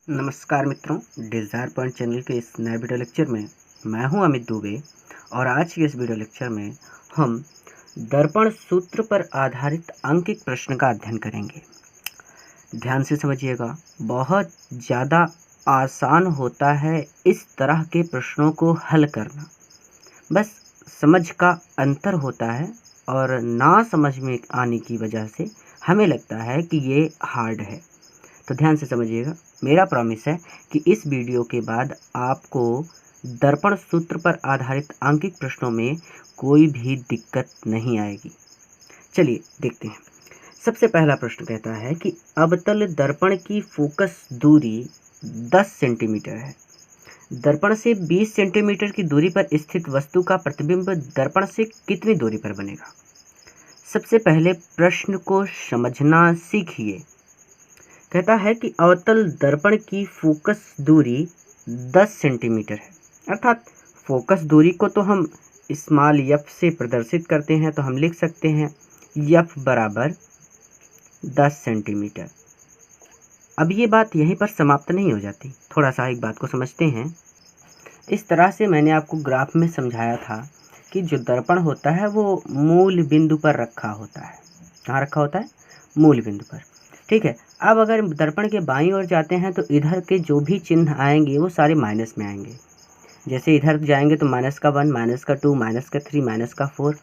नमस्कार मित्रों, desire point channel के इस नए वीडियो लेक्चर में मैं हूं अमित दुबे और आज के इस वीडियो लेक्चर में हम दर्पण सूत्र पर आधारित अंकित प्रश्न का अध्ययन करेंगे। ध्यान से समझिएगा, बहुत ज़्यादा आसान होता है इस तरह के प्रश्नों को हल करना। बस समझ का अंतर होता है और ना समझ में आने की वजह से हमें लगता है कि ये हार्ड है। तो ध्यान से समझिएगा, मेरा प्रॉमिस है कि इस वीडियो के बाद आपको दर्पण सूत्र पर आधारित अंकित प्रश्नों में कोई भी दिक्कत नहीं आएगी। चलिए देखते हैं। सबसे पहला प्रश्न कहता है कि अवतल दर्पण की फोकस दूरी 10 सेंटीमीटर है। दर्पण से 20 सेंटीमीटर की दूरी पर स्थित वस्तु का प्रतिबिंब दर्पण से कितनी दूरी पर बनेगा? सबसे पहले प्रश्न को समझना सीखिए। कहता है कि अवतल दर्पण की फोकस दूरी 10 सेंटीमीटर है, अर्थात फोकस दूरी को तो हम स्मॉल एफ से प्रदर्शित करते हैं, तो हम लिख सकते हैं एफ बराबर 10 सेंटीमीटर। अब ये बात यहीं पर समाप्त नहीं हो जाती, थोड़ा सा एक बात को समझते हैं। इस तरह से मैंने आपको ग्राफ में समझाया था कि जो दर्पण होता है वो मूल बिंदु पर रखा होता है। कहाँ रखा होता है? मूल बिंदु पर। ठीक है। अब अगर दर्पण के बाईं ओर जाते हैं तो इधर के जो भी चिन्ह आएंगे वो सारे माइनस में आएंगे। जैसे इधर जाएंगे तो -1, -2, -3, -4।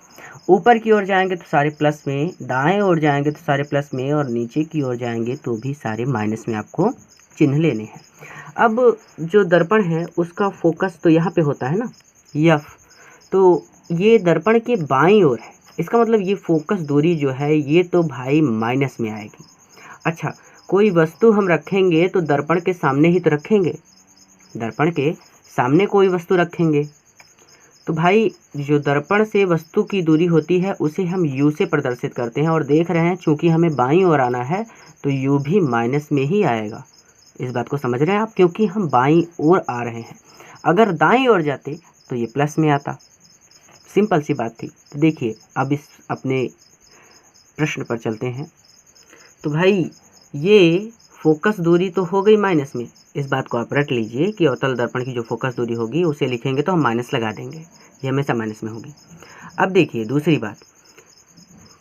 ऊपर की ओर जाएंगे तो सारे प्लस में, दाएं ओर जाएंगे तो सारे प्लस में, और नीचे की ओर जाएंगे तो भी सारे माइनस में आपको चिन्ह लेने हैं। अब जो दर्पण है उसका फोकस तो यहाँ पे होता है ना, एफ, तो ये दर्पण के बाईं ओर है। इसका मतलब ये फोकस दूरी जो है ये तो भाई माइनस में आएगी। अच्छा, कोई वस्तु हम रखेंगे तो दर्पण के सामने ही तो रखेंगे, दर्पण के सामने कोई वस्तु रखेंगे तो भाई जो दर्पण से वस्तु की दूरी होती है उसे हम u से प्रदर्शित करते हैं, और देख रहे हैं चूंकि हमें बाईं ओर आना है तो u भी माइनस में ही आएगा। इस बात को समझ रहे हैं आप, क्योंकि हम बाईं ओर आ रहे हैं। अगर दाईं ओर जाते तो ये प्लस में आता। सिंपल सी बात थी। तो देखिए, अब इस अपने प्रश्न पर चलते हैं। तो भाई ये फोकस दूरी तो हो गई माइनस में। इस बात को आप रट लीजिए कि अवतल दर्पण की जो फोकस दूरी होगी उसे लिखेंगे तो हम माइनस लगा देंगे, ये हमेशा माइनस में होगी। अब देखिए दूसरी बात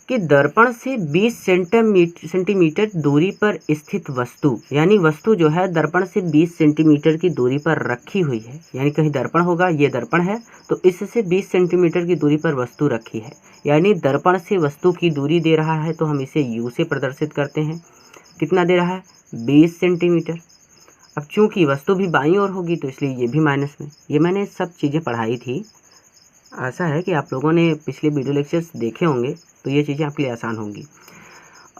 कि दर्पण से 20 सेंटीमीटर दूरी पर स्थित वस्तु, यानी वस्तु जो है दर्पण से 20 सेंटीमीटर की दूरी पर रखी हुई है। यानी कहीं दर्पण होगा, ये दर्पण है तो इससे 20 सेंटीमीटर की दूरी पर वस्तु रखी है, यानी दर्पण से वस्तु की दूरी दे रहा है तो हम इसे u से प्रदर्शित करते हैं। कितना दे रहा है? 20 सेंटीमीटर। अब चूंकि वस्तु भी बाईं ओर होगी तो इसलिए ये भी माइनस में। ये मैंने सब चीज़ें पढ़ाई थी। आशा है कि आप लोगों ने पिछले वीडियो लेक्चर्स देखे होंगे तो ये चीज़ें आपके लिए आसान होंगी।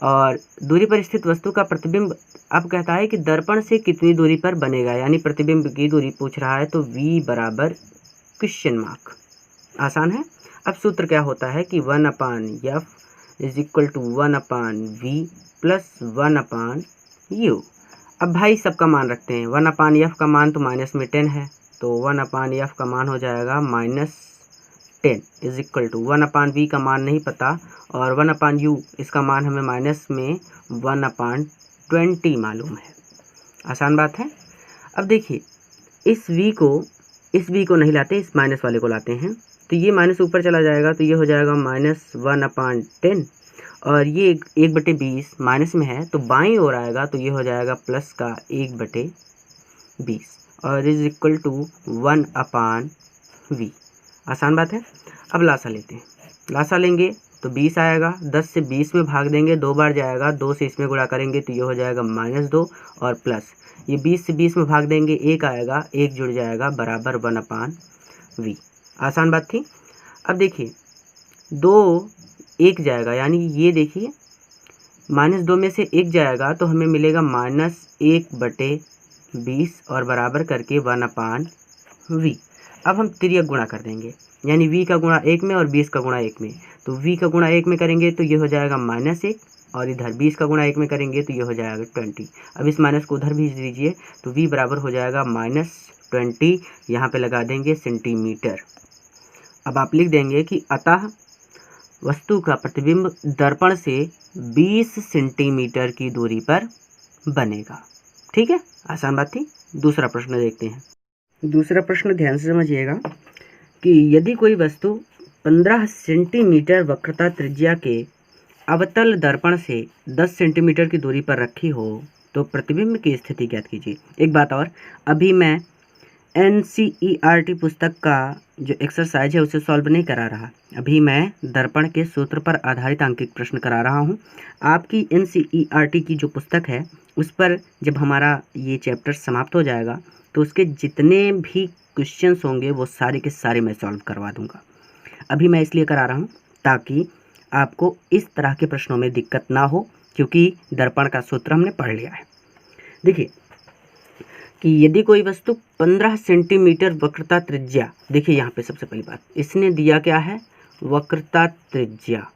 और दूरी पर स्थित वस्तु का प्रतिबिंब, अब कहता है कि दर्पण से कितनी दूरी पर बनेगा, यानी प्रतिबिंब की दूरी पूछ रहा है, तो v बराबर क्वेश्चन मार्क। आसान है। अब सूत्र क्या होता है कि 1/f is equal to 1/v plus 1/u। अब भाई सबका मान रखते हैं। 1/f का मान तो माइनस में 10 है, तो 1/f का मान हो जाएगा -10 इज इक्वल टू 1/v का मान नहीं पता, और 1/u इसका मान हमें माइनस में 1/20 मालूम है। आसान बात है। अब देखिए, इस v को नहीं लाते, इस माइनस वाले को लाते हैं, तो ये माइनस ऊपर चला जाएगा तो ये हो जाएगा -1/10, और ये 1/20 माइनस में है तो बाईं ओर आएगा तो ये हो जाएगा प्लस का 1/20 और इज इक्वल टू 1/v। आसान बात है। अब लासा लेते हैं। लासा लेंगे तो 20 आएगा, 10 से 20 में भाग देंगे, 2 बार जाएगा, 2 से इसमें गुणा करेंगे तो ये हो जाएगा -2 और प्लस ये 20 से 20 में भाग देंगे, 1 आएगा, 1 जुड़ जाएगा बराबर 1/v। आसान बात थी। अब देखिए 2 1 जाएगा, यानी ये देखिए -2 में से 1 जाएगा तो हमें मिलेगा -1/20 और बराबर करके 1/v। अब हम तिर्यक गुणा कर देंगे, यानी v का गुणा 1 में और 20 का गुणा 1 में, तो v का गुणा 1 में करेंगे तो ये हो जाएगा -1, और इधर 20 का गुणा 1 में करेंगे तो ये हो जाएगा 20। अब इस माइनस को उधर भेज दीजिए तो v बराबर हो जाएगा -20, यहाँ पे लगा देंगे सेंटीमीटर। अब आप लिख देंगे कि अतः वस्तु का प्रतिबिंब दर्पण से 20 सेंटीमीटर की दूरी पर बनेगा। ठीक है, आसान बात थी। दूसरा प्रश्न देखते हैं। दूसरा प्रश्न ध्यान से समझिएगा कि यदि कोई वस्तु 15 सेंटीमीटर वक्रता त्रिज्या के अवतल दर्पण से 10 सेंटीमीटर की दूरी पर रखी हो तो प्रतिबिंब की स्थिति ज्ञात कीजिए। एक बात और, अभी मैं NCERT पुस्तक का जो एक्सरसाइज है उसे सॉल्व नहीं करा रहा, अभी मैं दर्पण के सूत्र पर आधारित अंकित प्रश्न करा रहा हूँ। आपकी NCERT की जो पुस्तक है उस पर जब हमारा ये चैप्टर समाप्त हो जाएगा तो उसके जितने भी क्वेश्चंस होंगे वो सारे के सारे मैं सॉल्व करवा दूंगा। अभी मैं इसलिए करा रहा हूँ ताकि आपको इस तरह के प्रश्नों में दिक्कत ना हो, क्योंकि दर्पण का सूत्र हमने पढ़ लिया है। देखिए कि यदि कोई वस्तु 15 सेंटीमीटर वक्रता त्रिज्या, देखिए यहाँ पे सबसे पहली बात इसने दिया क्या है, वक्रता त्रिज्या।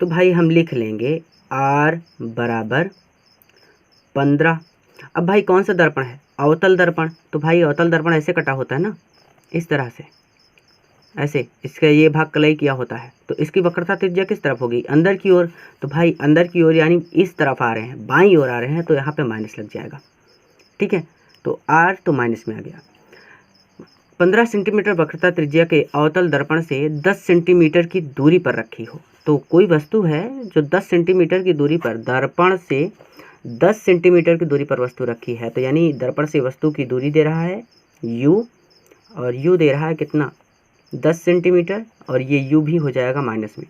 तो भाई हम लिख लेंगे R बराबर 15। अब भाई कौन सा दर्पण है, अवतल दर्पण, तो भाई अवतल दर्पण ऐसे कटा होता है ना, इस तरह से, ऐसे इसका ये भाग कलई किया होता है, तो इसकी वक्रता त्रिज्या किस तरफ होगी, अंदर की ओर। तो भाई अंदर की ओर यानी इस तरफ आ रहे हैं, बाईं ओर आ रहे हैं, तो यहाँ पे माइनस लग जाएगा। ठीक है, तो R तो माइनस में आ गया। 15 सेंटीमीटर वक्रता त्रिज्या के अवतल दर्पण से 10 सेंटीमीटर की दूरी पर रखी हो, तो कोई वस्तु है जो 10 सेंटीमीटर की दूरी पर, दर्पण से 10 सेंटीमीटर की दूरी पर वस्तु रखी है, तो यानी दर्पण से वस्तु की दूरी दे रहा है U, और U दे रहा है कितना, 10 सेंटीमीटर, और ये U भी हो जाएगा माइनस में।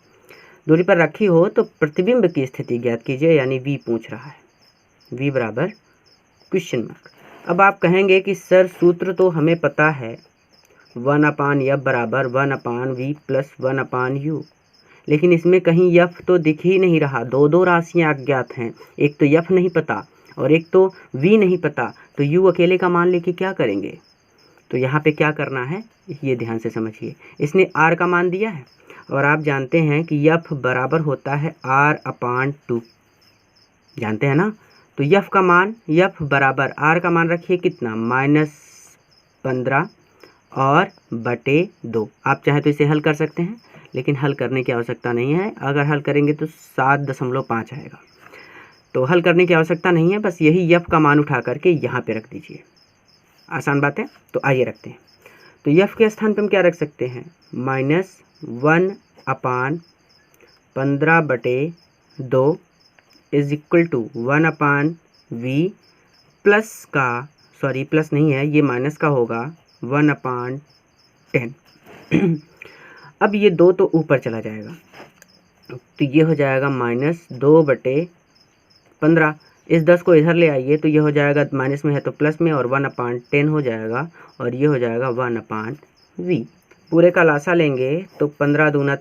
दूरी पर रखी हो तो प्रतिबिंब की स्थिति ज्ञात कीजिए, यानी V पूछ रहा है, V बराबर क्वेश्चन मार्क। अब आप कहेंगे कि सर सूत्र तो हमें पता है, 1/F बराबर 1/V प्लस 1/U, लेकिन इसमें कहीं F तो दिख ही नहीं रहा। दो राशियाँ अज्ञात हैं, एक तो F नहीं पता और एक तो V नहीं पता, तो U अकेले का मान लेके क्या करेंगे। तो यहाँ पे क्या करना है ये ध्यान से समझिए। इसने R का मान दिया है और आप जानते हैं कि F बराबर होता है R/2, जानते हैं ना। तो F का मान, F बराबर R का मान रखिए कितना, -15 और बटे 2। आप चाहे तो इसे हल कर सकते हैं, लेकिन हल करने की आवश्यकता नहीं है। अगर हल करेंगे तो 7.5 आएगा, तो हल करने की आवश्यकता नहीं है, बस यही F का मान उठा करके यहाँ पे रख दीजिए। आसान बात है, तो आइए रखते हैं। तो F के स्थान पे हम क्या रख सकते हैं, -1/15/2 is equal to 1/V plus का, सॉरी प्लस नहीं है ये माइनस का होगा, 1/10। अब ये 2 तो ऊपर चला जाएगा, तो ये हो जाएगा -2/15। इस 10 को इधर ले आइए तो ये हो जाएगा, माइनस में है तो प्लस में, और 1/10 हो जाएगा, और ये हो जाएगा 1/V। पूरे का लासा लेंगे तो 15 दूना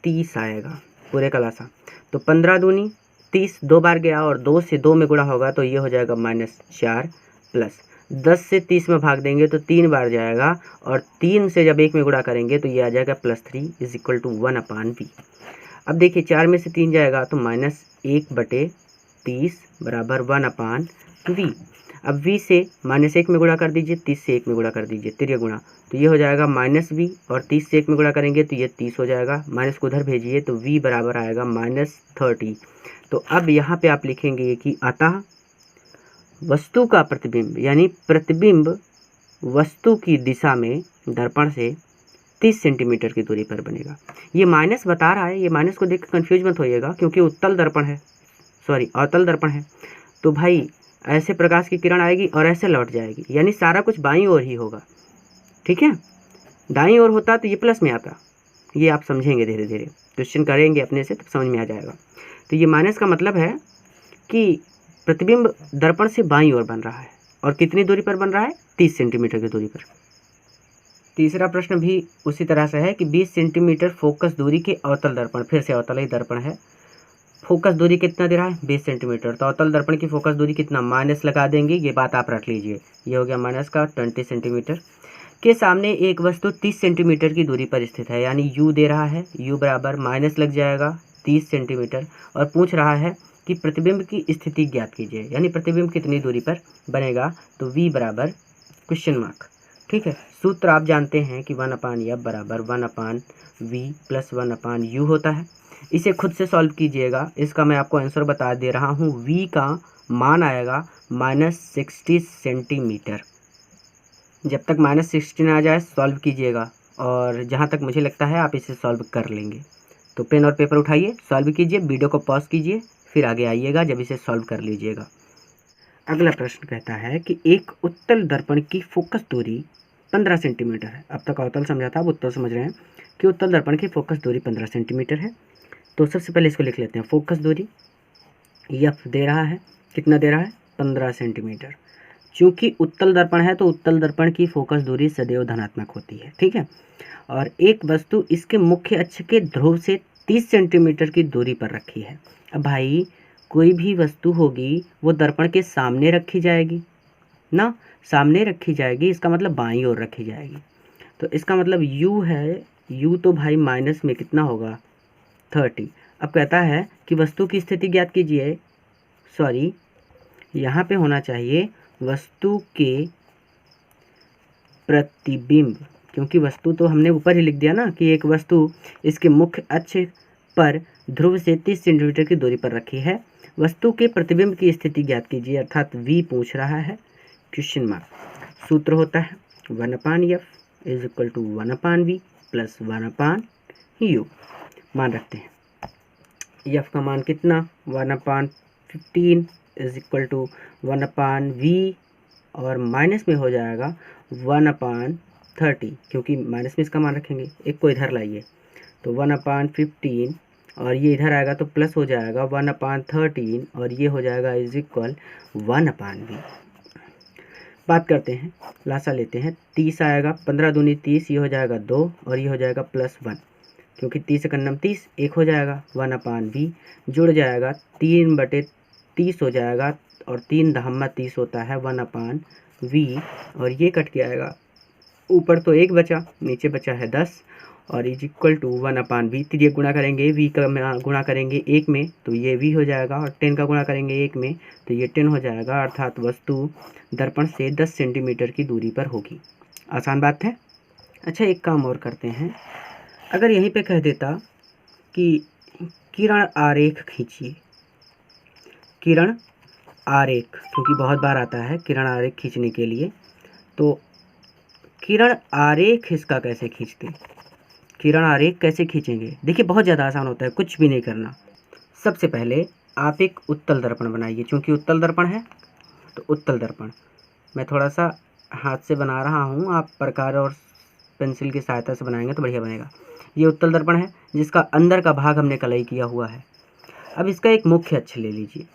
30 आएगा, पूरे का लासा। तो 15 दूनी 30, 2 बार गया, और 2 से 2 में गुणा होगा तो ये हो जाएगा -4 प्लस 10 से 30 में भाग देंगे तो 3 बार जाएगा, और 3 से जब 1 में गुणा करेंगे तो ये आ जाएगा +3 इज इक्वल टू 1/V। अब देखिए 4 में से 3 जाएगा तो -1/30 बराबर 1/V। अब V से -1 में गुणा कर दीजिए, 30 से 1 में गुणा कर दीजिए, तिर्य गुणा, तो ये हो जाएगा -V, और 30 से 1 में गुणा करेंगे तो ये 30 हो जाएगा, माइनस को उधर भेजिए तो V बराबर आएगा -30। तो अब यहाँ पे आप लिखेंगे कि अतः वस्तु का प्रतिबिंब, यानी प्रतिबिंब वस्तु की दिशा में दर्पण से 30 सेंटीमीटर की दूरी पर बनेगा। ये माइनस बता रहा है, ये माइनस को देख कर कन्फ्यूज मत होइएगा, क्योंकि उत्तल दर्पण है, सॉरी अवतल दर्पण है, तो भाई ऐसे प्रकाश की किरण आएगी और ऐसे लौट जाएगी, यानी सारा कुछ बाईं ओर ही होगा। ठीक है, दाईं ओर होता तो ये प्लस में आता, ये आप समझेंगे धीरे धीरे, क्वेश्चन करेंगे अपने से तब समझ में आ जाएगा। तो ये माइनस का मतलब है कि प्रतिबिंब दर्पण से बाईं ओर बन रहा है, और कितनी दूरी पर बन रहा है, 30 सेंटीमीटर की दूरी पर। तीसरा प्रश्न भी उसी तरह से है कि 20 सेंटीमीटर फोकस दूरी के अवतल दर्पण, फिर से अवतल ही दर्पण है, फोकस दूरी कितना दे रहा है, 20 सेंटीमीटर। तो अवतल दर्पण की फोकस दूरी कितना, माइनस लगा देंगे, ये बात आप रख लीजिए, ये हो गया माइनस का 20 सेंटीमीटर। के सामने एक वस्तु 30 सेंटीमीटर की दूरी पर स्थित है, यानी U दे रहा है, U बराबर माइनस लग जाएगा 30 सेंटीमीटर, और पूछ रहा है कि प्रतिबिंब की स्थिति ज्ञात कीजिए, यानी प्रतिबिंब कितनी दूरी पर बनेगा, तो V बराबर क्वेश्चन मार्क। ठीक है, सूत्र आप जानते हैं कि 1/F बराबर 1/V प्लस 1/U होता है। इसे खुद से सॉल्व कीजिएगा, इसका मैं आपको आंसर बता दे रहा हूँ। V का मान आएगा -60 सेंटीमीटर। जब तक -16 आ जाए सॉल्व कीजिएगा, और जहाँ तक मुझे लगता है आप इसे सॉल्व कर लेंगे। तो पेन और पेपर उठाइए, सॉल्व कीजिए, वीडियो को पॉज कीजिए, फिर आगे आइएगा जब इसे सॉल्व कर लीजिएगा। अगला प्रश्न कहता है कि एक उत्तल दर्पण की फोकस दूरी 15 सेंटीमीटर है। अब तक अवतल समझा था, अब उत्तल समझ रहे हैं कि उत्तल दर्पण की फोकस दूरी 15 सेंटीमीटर है। तो सबसे पहले इसको लिख लेते हैं। फोकस दूरी एफ दे रहा है, कितना दे रहा है? 15 सेंटीमीटर। चूँकि उत्तल दर्पण है तो उत्तल दर्पण की फोकस दूरी सदैव धनात्मक होती है, ठीक है। और एक वस्तु इसके मुख्य अक्ष के ध्रुव से 30 सेंटीमीटर की दूरी पर रखी है। अब भाई कोई भी वस्तु होगी वो दर्पण के सामने रखी जाएगी ना, सामने रखी जाएगी, इसका मतलब बाईं ओर रखी जाएगी। तो इसका मतलब u है, u तो भाई माइनस में कितना होगा? 30। अब कहता है कि वस्तु की स्थिति ज्ञात कीजिए, सॉरी यहाँ पे होना चाहिए वस्तु के प्रतिबिंब, क्योंकि वस्तु तो हमने ऊपर ही लिख दिया ना कि एक वस्तु इसके मुख्य अक्ष पर ध्रुव से 30 सेंटीमीटर की दूरी पर रखी है। वस्तु के प्रतिबिंब की स्थिति ज्ञात कीजिए, अर्थात v पूछ रहा है, क्वेश्चन मार्क। सूत्र होता है 1/f is equal to 1/v plus 1/u। मान रखते हैं, f का मान कितना? 1/15 इज इक्वल टू 1/v, और माइनस में हो जाएगा 1/30, क्योंकि माइनस में इसका मान रखेंगे। एक को इधर लाइए तो 1/15, और ये इधर आएगा तो प्लस हो जाएगा 1/13, और ये हो जाएगा इज इक्वल 1/v। बात करते हैं, लासा लेते हैं, 30 आएगा, 15 दूनी 30, ये हो जाएगा 2, और ये हो जाएगा +1, क्योंकि 30 एकम 30, 1 हो जाएगा 1/v, जुड़ जाएगा 3/30 हो जाएगा, और 3 दहम्मा 30 होता है 1/v, और ये कट के आएगा, ऊपर तो 1 बचा, नीचे बचा है 10, और इज इक्वल टू 1/v। तो ये गुणा करेंगे, v का गुणा करेंगे 1 में तो ये v हो जाएगा, और 10 का गुणा करेंगे 1 में तो ये 10 हो जाएगा, अर्थात वस्तु दर्पण से 10 सेंटीमीटर की दूरी पर होगी। आसान बात है। अच्छा, एक काम और करते हैं, अगर यहीं पे कह देता कि किरण आरेख खींचिए, किरण आरेख, क्योंकि बहुत बार आता है किरण आरेख खींचने के लिए, तो किरण आरेख इसका कैसे खींचते? किरण आरेख कैसे खींचेंगे? देखिए बहुत ज़्यादा आसान होता है, कुछ भी नहीं करना। सबसे पहले आप एक उत्तल दर्पण बनाइए, क्योंकि उत्तल दर्पण है तो उत्तल दर्पण मैं थोड़ा सा हाथ से बना रहा हूँ, आप प्रकार और पेंसिल की सहायता से बनाएंगे तो बढ़िया बनेगा। ये उत्तल दर्पण है जिसका अंदर का भाग हमने कलई किया हुआ है। अब इसका एक मुख्य अक्ष ले लीजिए,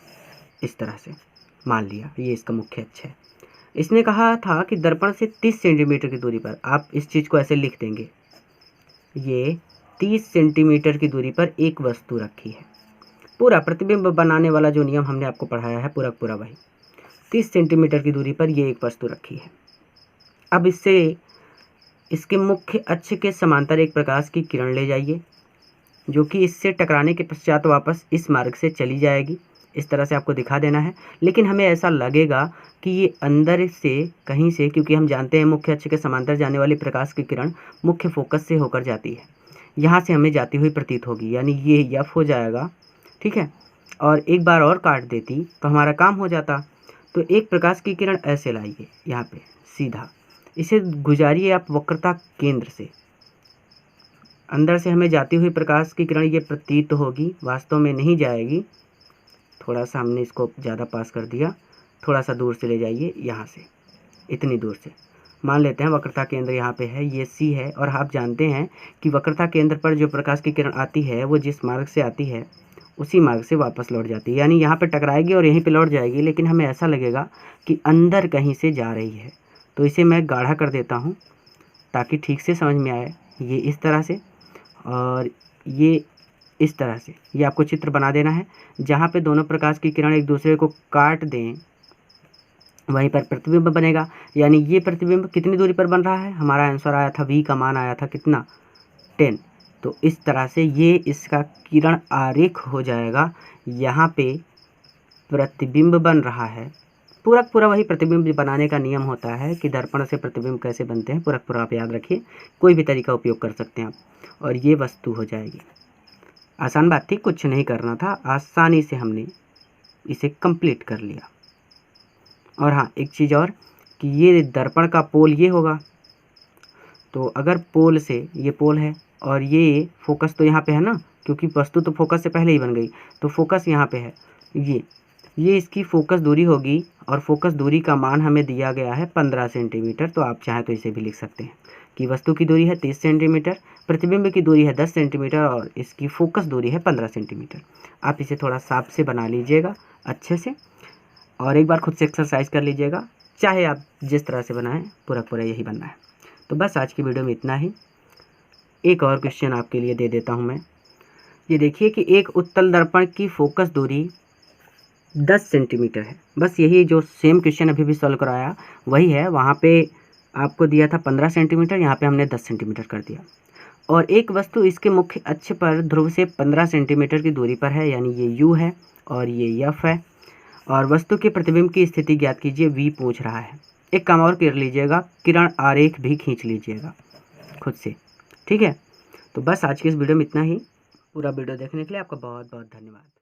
इस तरह से मान लिया ये इसका मुख्य अक्ष है। इसने कहा था कि दर्पण से 30 सेंटीमीटर की दूरी पर, आप इस चीज़ को ऐसे लिख देंगे, ये 30 सेंटीमीटर की दूरी पर एक वस्तु रखी है। पूरा प्रतिबिंब बनाने वाला जो नियम हमने आपको पढ़ाया है पूरा पूरा वही, 30 सेंटीमीटर की दूरी पर ये एक वस्तु रखी है। अब इससे इसके मुख्य अक्ष के समांतर एक प्रकाश की किरण ले जाइए, जो कि इससे टकराने के पश्चात वापस इस मार्ग से चली जाएगी। इस तरह से आपको दिखा देना है, लेकिन हमें ऐसा लगेगा कि ये अंदर से कहीं से, क्योंकि हम जानते हैं मुख्य अक्ष के समांतर जाने वाली प्रकाश की किरण मुख्य फोकस से होकर जाती है, यहाँ से हमें जाती हुई प्रतीत होगी, यानी ये एफ हो जाएगा, ठीक है। और एक बार और काट देती तो हमारा काम हो जाता। तो एक प्रकाश की किरण ऐसे लाइए यहाँ पे सीधा, इसे गुजारिए आप वक्रता केंद्र से, अंदर से हमें जाती हुई प्रकाश की किरण ये प्रतीत होगी, वास्तव में नहीं जाएगी। थोड़ा सा हमने इसको ज़्यादा पास कर दिया, थोड़ा सा दूर से ले जाइए, यहाँ से इतनी दूर से मान लेते हैं वक्रता केंद्र यहाँ पे है, ये सी है। और आप जानते हैं कि वक्रता केंद्र पर जो प्रकाश की किरण आती है वो जिस मार्ग से आती है उसी मार्ग से वापस लौट जाती है, यानी यहाँ पे टकराएगी और यहीं पे लौट जाएगी, लेकिन हमें ऐसा लगेगा कि अंदर कहीं से जा रही है। तो इसे मैं गाढ़ा कर देता हूँ ताकि ठीक से समझ में आए। ये इस तरह से और ये इस तरह से, ये आपको चित्र बना देना है। जहाँ पे दोनों प्रकाश की किरण एक दूसरे को काट दें वहीं पर प्रतिबिंब बनेगा, यानी ये प्रतिबिंब कितनी दूरी पर बन रहा है? हमारा आंसर आया था, v का मान आया था कितना? 10। तो इस तरह से ये इसका किरण आरेख हो जाएगा। यहाँ पे प्रतिबिंब बन रहा है, पूरा पूरा वही प्रतिबिंब बनाने का नियम होता है कि दर्पण से प्रतिबिंब कैसे बनते हैं, पूरा पूरा आप याद रखिए, कोई भी तरीका उपयोग कर सकते हैं आप, और ये वस्तु हो जाएगी। आसान बात थी, कुछ नहीं करना था, आसानी से हमने इसे कंप्लीट कर लिया। और हाँ, एक चीज़ और कि ये दर्पण का पोल ये होगा, तो अगर पोल से ये पोल है और ये फोकस तो यहाँ पे है ना, क्योंकि वस्तु तो फोकस से पहले ही बन गई, तो फोकस यहाँ पे है। ये इसकी फोकस दूरी होगी और फोकस दूरी का मान हमें दिया गया है 15 सेंटीमीटर। तो आप चाहें तो इसे भी लिख सकते हैं कि वस्तु की दूरी है 30 सेंटीमीटर, प्रतिबिंब की दूरी है 10 सेंटीमीटर और इसकी फोकस दूरी है 15 सेंटीमीटर। आप इसे थोड़ा साफ से बना लीजिएगा अच्छे से, और एक बार खुद से एक्सरसाइज कर लीजिएगा। चाहे आप जिस तरह से बनाएं, पूरा पूरा यही बनना है। तो बस आज की वीडियो में इतना ही। एक और क्वेश्चन आपके लिए दे देता हूं मैं। ये देखिए कि एक उत्तल दर्पण की फोकस दूरी 10 सेंटीमीटर है। बस यही जो सेम क्वेश्चन अभी भी सॉल्व कराया वही है। वहाँ पे आपको दिया था 15 सेंटीमीटर, यहाँ पे हमने 10 सेंटीमीटर कर दिया। और एक वस्तु इसके मुख्य अक्ष पर ध्रुव से 15 सेंटीमीटर की दूरी पर है, यानी ये यू है और ये एफ है। और वस्तु के प्रतिबिंब की स्थिति ज्ञात कीजिए, वी पूछ रहा है। एक काम और कर लीजिएगा, किरण आरेख भी खींच लीजिएगा खुद से, ठीक है। तो बस आज की इस वीडियो में इतना ही। पूरा वीडियो देखने के लिए आपका बहुत बहुत धन्यवाद।